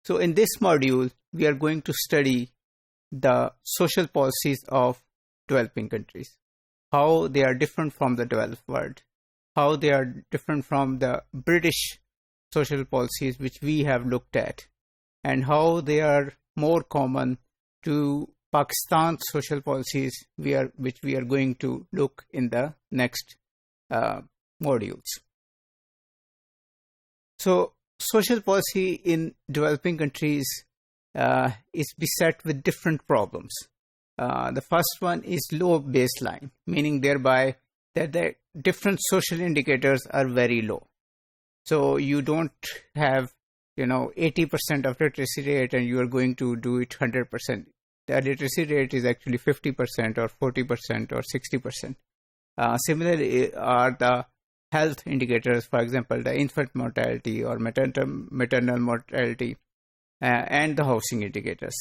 So in this module, we are going to study the social policies of developing countries, how they are different from the developed world, how they are different from the British social policies which we have looked at, and how they are more common to Pakistan's social policies which we are going to look in the next modules. So social policy in developing countries is beset with different problems. The first one is low baseline, meaning thereby that the different social indicators are very low. So you don't have 80% of literacy rate and you are going to do it 100%. The literacy rate is actually 50% or 40% or 60%. Similarly are the health indicators, for example, the infant mortality or maternal mortality, and the housing indicators.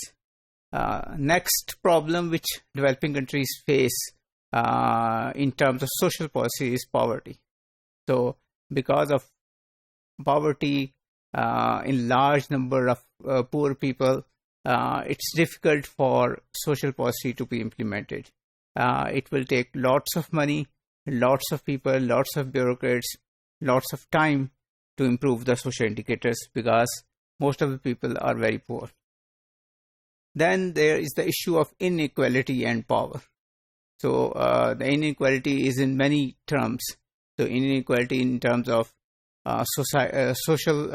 Next problem which developing countries face in terms of social policy is poverty. So because of poverty in large number of poor people, it's difficult for social policy to be implemented. It will take lots of money, lots of people, lots of bureaucrats, lots of time to improve the social indicators because most of the people are very poor. Then there is the issue of inequality and power. So the inequality is in many terms. So inequality in terms of social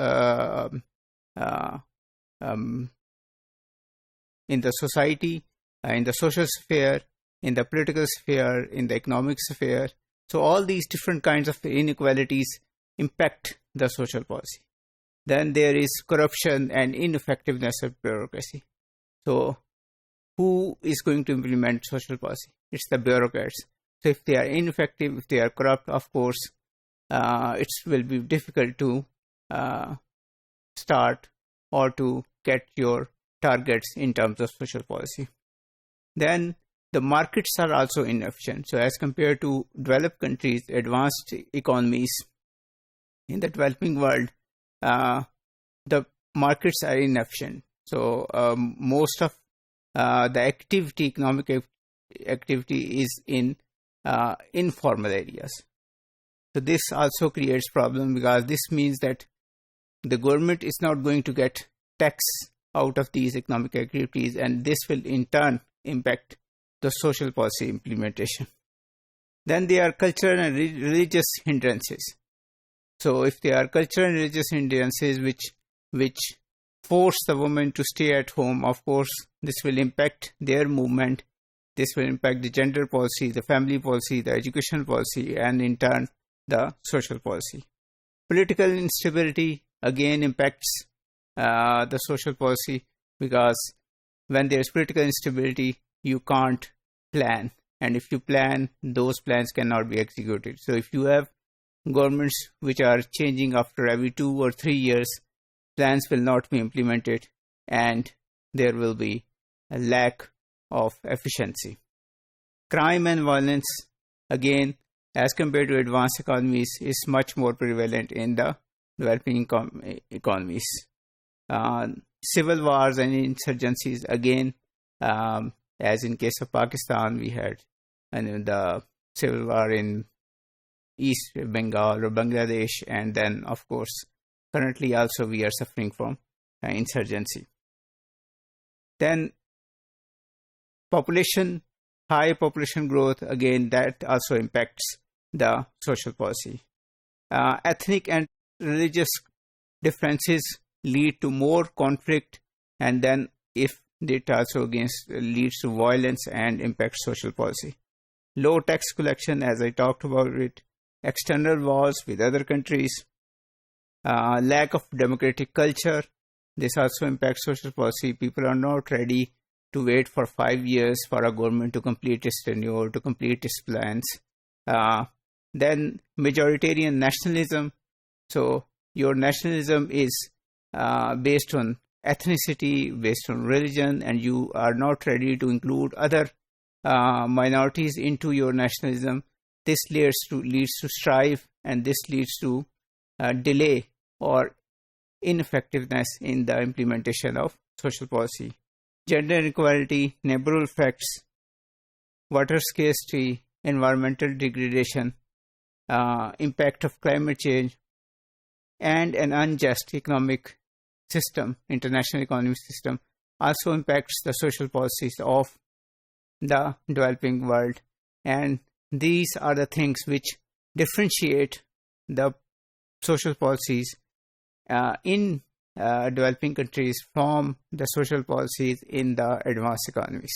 in the society, in the social sphere, in the political sphere, in the economic sphere. So all these different kinds of inequalities impact the social policy. Then there is corruption and ineffectiveness of bureaucracy. So who is going to implement social policy? It's the bureaucrats. So if they are ineffective, if they are corrupt, of course, it will be difficult to start or to get your targets in terms of social policy. Then the markets are also inefficient. So as compared to developed countries, advanced economies in the developing world, the markets are inefficient. So most of the economic activity is in informal areas. So this also creates problem because this means that the government is not going to get tax out of these economic activities, and this will in turn impact the social policy implementation. Then there are cultural and religious hindrances. So if there are cultural and religious hindrances which force the women to stay at home, of course, this will impact their movement. This will impact the gender policy, the family policy, the education policy, and in turn, the social policy. Political instability again impacts the social policy because when there is political instability, you can't plan. And if you plan, those plans cannot be executed. So if you have governments which are changing after every 2 or 3 years, plans will not be implemented and there will be a lack of efficiency. Crime and violence, again, as compared to advanced economies, is much more prevalent in the developing economies. Civil wars and insurgencies, again, as in case of Pakistan, we had the civil war in East Bengal or Bangladesh, and then, of course, currently also we are suffering from insurgency. Then high population growth, again, that also impacts the social policy. Ethnic and religious differences lead to more conflict, and then if it also leads to violence and impacts social policy. Low tax collection, as I talked about it, external wars with other countries, lack of democratic culture, this also impacts social policy. People are not ready to wait for 5 years for a government to complete its tenure, to complete its plans. Then majoritarian nationalism. So your nationalism is based on ethnicity, based on religion, and you are not ready to include other minorities into your nationalism. This leads to strife, and this leads to delay or ineffectiveness in the implementation of social policy. Gender inequality, neighborhood effects, water scarcity, environmental degradation, impact of climate change, and an unjust economic system, international economic system, also impacts the social policies of the developing world. And these are the things which differentiate the social policies in developing countries from the social policies in the advanced economies.